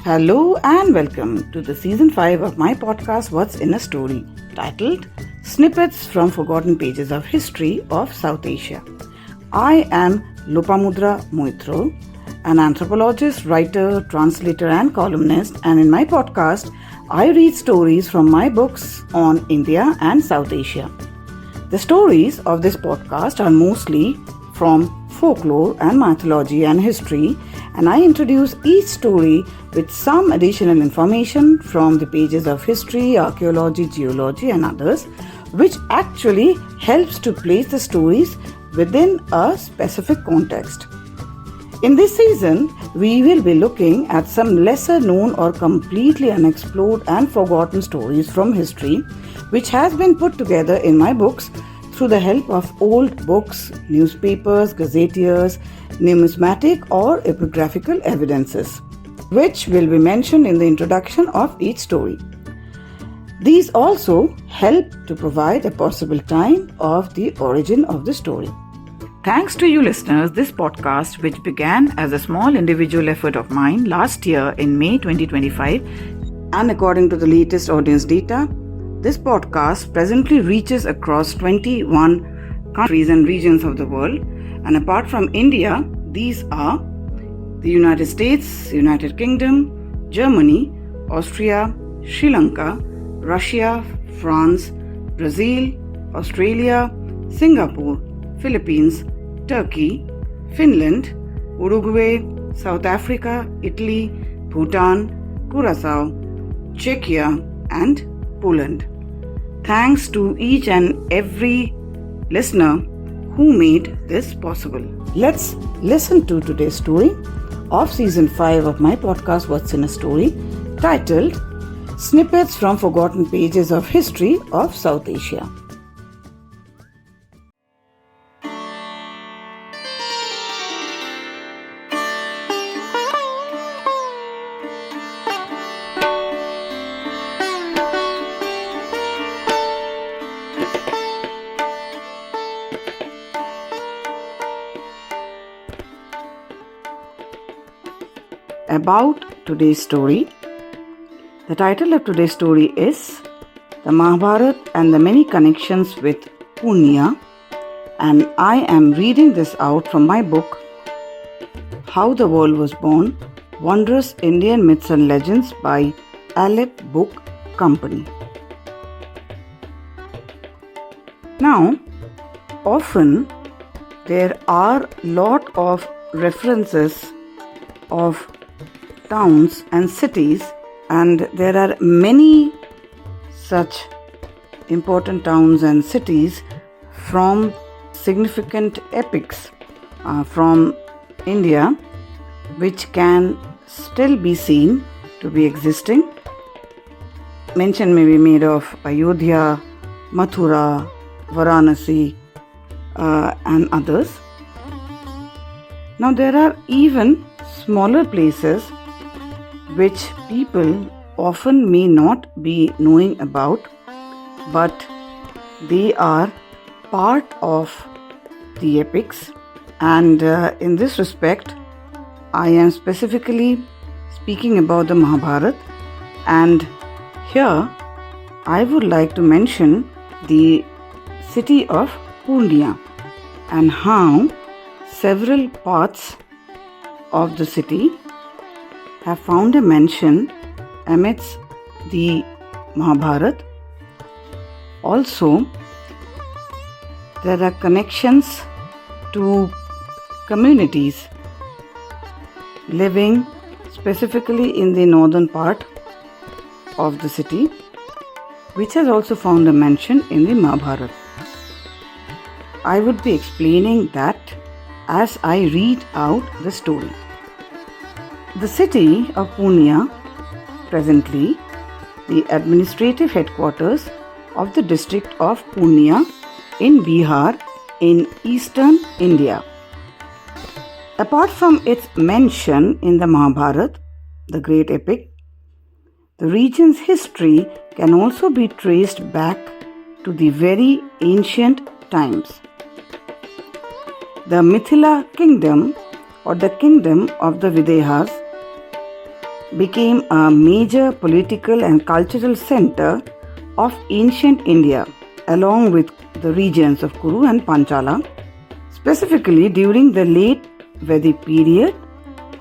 Hello and welcome to the season 5 of my podcast What's in a Story, titled Snippets from Forgotten Pages of History of South Asia. I am Lopamudra Moitro, an anthropologist, writer, translator and columnist, and in my podcast I read stories from my books on India and South Asia. The stories of this podcast are mostly from folklore and mythology and history, and I introduce each story with some additional information from the pages of history, archaeology, geology and others, which actually helps to place the stories within a specific context. In this season, we will be looking at some lesser known or completely unexplored and forgotten stories from history, which has been put together in my books through the help of old books, newspapers, gazetteers, numismatic or epigraphical evidences, which will be mentioned in the introduction of each story. These also help to provide a possible time of the origin of the story. Thanks to you listeners, this podcast, which began as a small individual effort of mine last year in May 2025, and according to the latest audience data, this podcast presently reaches across 21 countries and regions of the world, and apart from India, these are the United States, United Kingdom, Germany, Austria, Sri Lanka, Russia, France, Brazil, Australia, Singapore, Philippines, Turkey, Finland, Uruguay, South Africa, Italy, Bhutan, Curaçao, Czechia and Poland. Thanks to each and every listener who made this possible. Let's listen to today's story of season 5 of my podcast What's in a Story, titled Snippets from Forgotten Pages of History of South Asia. About today's story. The title of today's story is The Mahabharata and the Many Connections with Purnia, and I am reading this out from my book How the World Was Born, Wondrous Indian Myths and Legends by Aleph Book Company. Now, often there are lot of references of towns and cities, and there are many such important towns and cities from significant epics from India, which can still be seen to be existing. Mention may be made of Ayodhya, Mathura, Varanasi and others. Now there are even smaller places which people often may not be knowing about, but they are part of the epics, and in this respect I am specifically speaking about the Mahabharata, and here I would like to mention the city of Purnia and how several parts of the city have found a mention amidst the Mahabharata. Also, there are connections to communities living specifically in the northern part of the city, which has also found a mention in the Mahabharata. I would be explaining that as I read out the story. The city of Purnia, presently the administrative headquarters of the district of Purnia in Bihar in eastern India. Apart from its mention in the Mahabharata, the great epic, the region's history can also be traced back to the very ancient times. The Mithila kingdom, or the kingdom of the Videhas, became a major political and cultural center of ancient India, along with the regions of Kuru and Panchala, specifically during the late Vedic period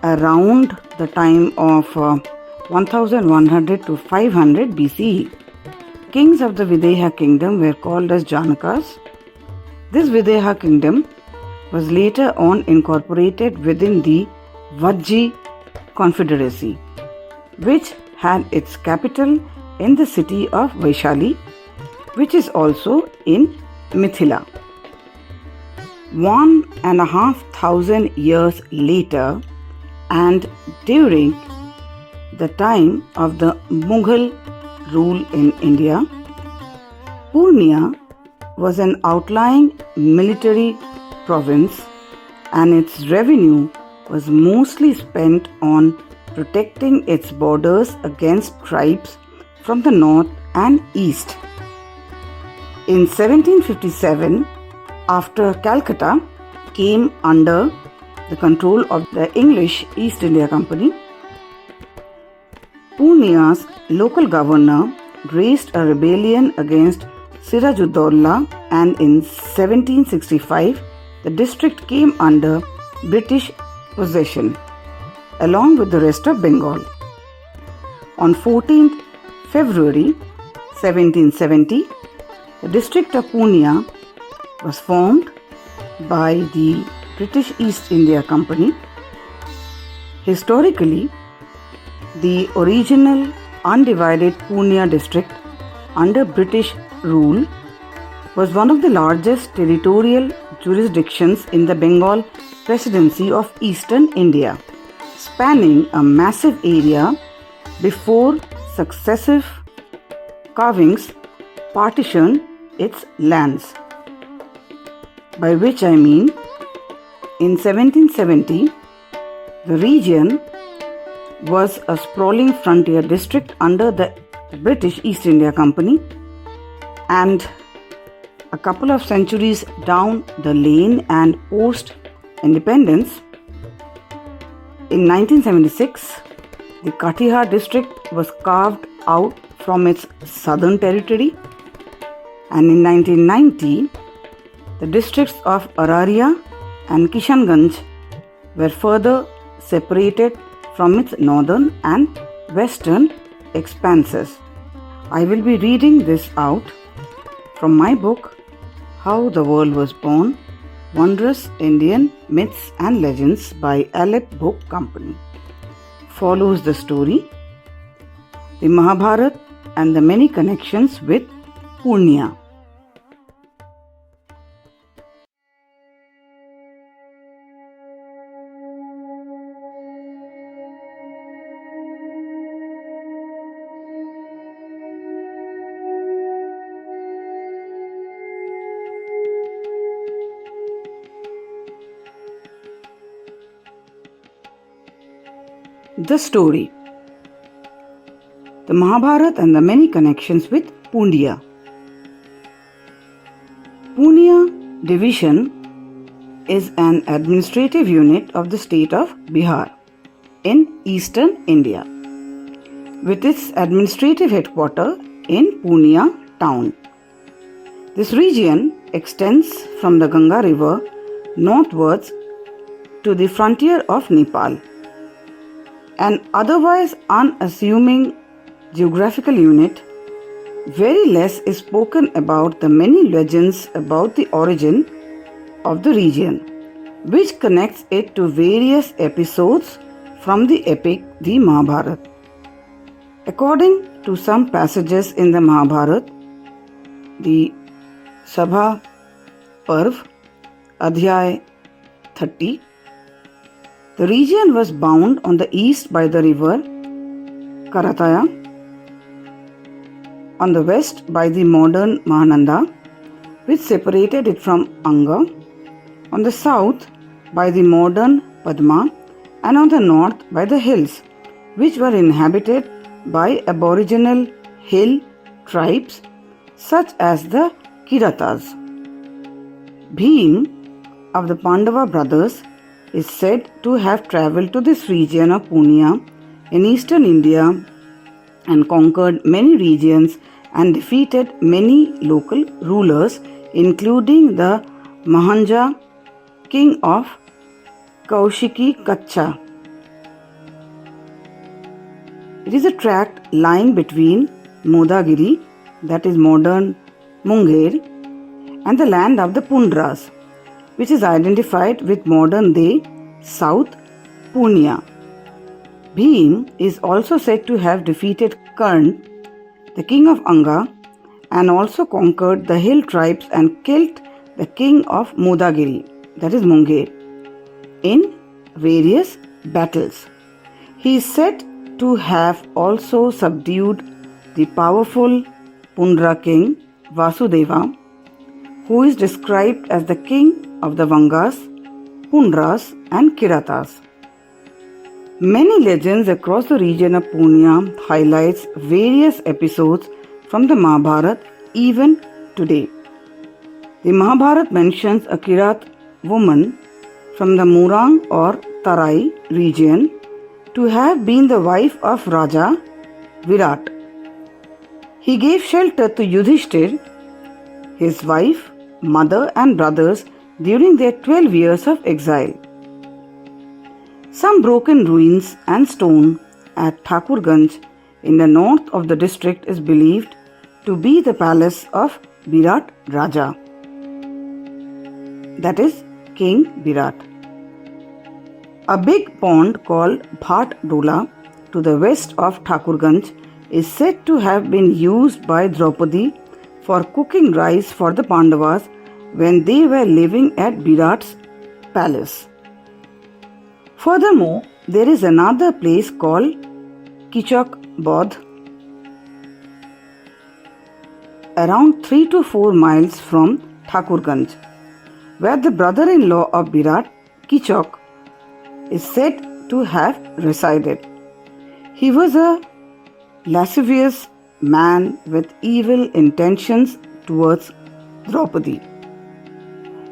around the time of 1100 to 500 BCE. Kings of the Videha kingdom were called as Janakas. This Videha kingdom was later on incorporated within the Vajji confederacy, which had its capital in the city of Vaishali, which is also in Mithila. 1,500 years later, and during the time of the Mughal rule in India, Purnia was an outlying military province, and its revenue was mostly spent on protecting its borders against tribes from the north and east. In 1757, after Calcutta came under the control of the English East India Company, Purnia's local governor raised a rebellion against Siraj-ud-Daullah, and in 1765 the district came under British possession along with the rest of Bengal. On 14th February 1770, the district of Purnia was formed by the British East India Company. Historically, the original undivided Purnia district under British rule was one of the largest territorial jurisdictions in the Bengal Presidency of Eastern India, spanning a massive area before successive carvings partitioned its lands. By which I mean, in 1770, the region was a sprawling frontier district under the British East India Company, and a couple of centuries down the lane and post-independence, in 1976, the Katihar district was carved out from its southern territory, and in 1990, the districts of Araria and Kishanganj were further separated from its northern and western expanses. I will be reading this out from my book, How the World Was Born, Wondrous Indian Myths and Legends by Aleph Book Company. Follows the story, the Mahabharata and the many connections with Purnia. The story, the Mahabharata and the many connections with Purnia. Purnia division is an administrative unit of the state of Bihar in eastern India, with its administrative headquarters in Purnia town. This region extends from the Ganga river northwards to the frontier of Nepal. An otherwise unassuming geographical unit, very less is spoken about the many legends about the origin of the region, which connects it to various episodes from the epic the Mahabharata. According to some passages in the Mahabharata, the Sabha Parv, Adhyay 30, the region was bound on the east by the river Karataya, on the west by the modern Mahananda, which separated it from Anga, on the south by the modern Padma, and on the north by the hills, which were inhabited by aboriginal hill tribes such as the Kiratas. Bhim of the Pandava brothers is said to have travelled to this region of Purnia in eastern India and conquered many regions and defeated many local rulers, including the Mahanja, king of Kaushiki Kacha. It is a tract lying between Modagiri, that is modern Munger, and the land of the Pundras, which is identified with modern-day South Purnia. Bhim is also said to have defeated Karn, the king of Anga, and also conquered the hill tribes and killed the king of Modagiri, that is Munger, in various battles. He is said to have also subdued the powerful Pundra king Vasudeva, who is described as the king of the Vangas, Pundras and Kiratas. Many legends across the region of Purnia highlights various episodes from the Mahabharata even today. The Mahabharata mentions a Kirat woman from the Murang or Tarai region to have been the wife of Raja Virat. He gave shelter to Yudhishthir, his wife, mother and brothers during their 12 years of exile. Some broken ruins and stone at Thakurganj in the north of the district is believed to be the palace of Virat Raja, that is King Virat. A big pond called Bhat-Dola to the west of Thakurganj is said to have been used by Draupadi for cooking rice for the Pandavas when they were living at Virat's palace. Furthermore, there is another place called Kichak Bodh, around 3 to 4 miles from Thakurganj, where the brother-in-law of Virat, Kichak, is said to have resided. He was a lascivious man with evil intentions towards Draupadi.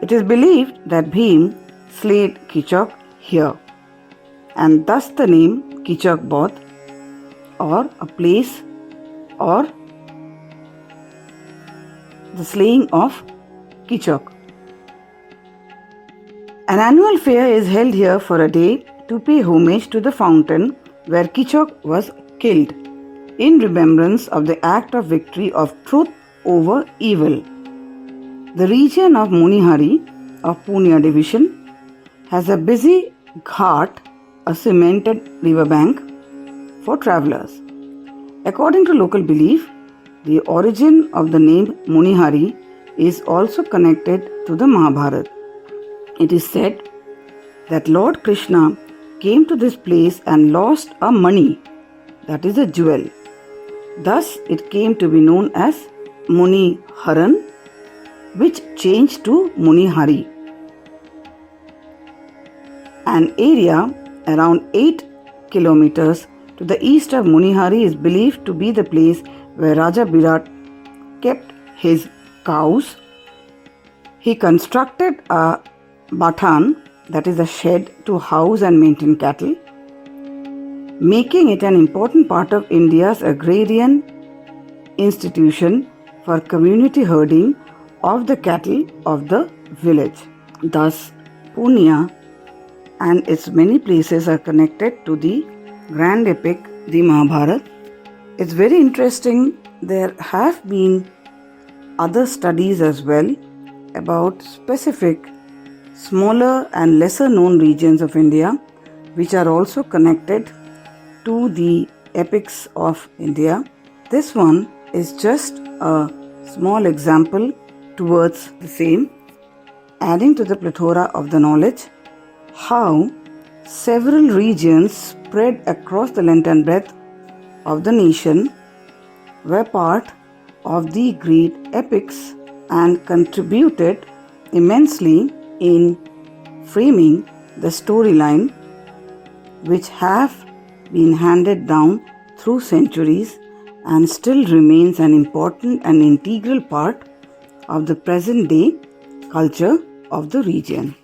It is believed that Bhim slayed Kichak here, and thus the name Kichak Bodh, or a place, or the slaying of Kichak. An annual fair is held here for a day to pay homage to the fountain where Kichak was killed, in remembrance of the act of victory of truth over evil. The region of Monihari of Purnia division has a busy ghat, a cemented riverbank for travellers. According to local belief, the origin of the name Monihari is also connected to the Mahabharata. It is said that Lord Krishna came to this place and lost a mani, that is a jewel. Thus it came to be known as Muni Haran, which changed to Monihari. An area around 8 kilometers to the east of Monihari is believed to be the place where Raja Virat kept his cows. He constructed a batan, that is a shed to house and maintain cattle, making it an important part of India's agrarian institution for community herding of the cattle of the village. Thus, Purnia and its many places are connected to the grand epic, the Mahabharata. It's very interesting. There have been other studies as well about specific smaller and lesser known regions of India, which are also connected to the epics of India. This one is just a small example towards the same, adding to the plethora of the knowledge how several regions spread across the length and breadth of the nation were part of the great epics and contributed immensely in framing the storyline, which have been handed down through centuries and still remains an important and integral part of the present day culture of the region.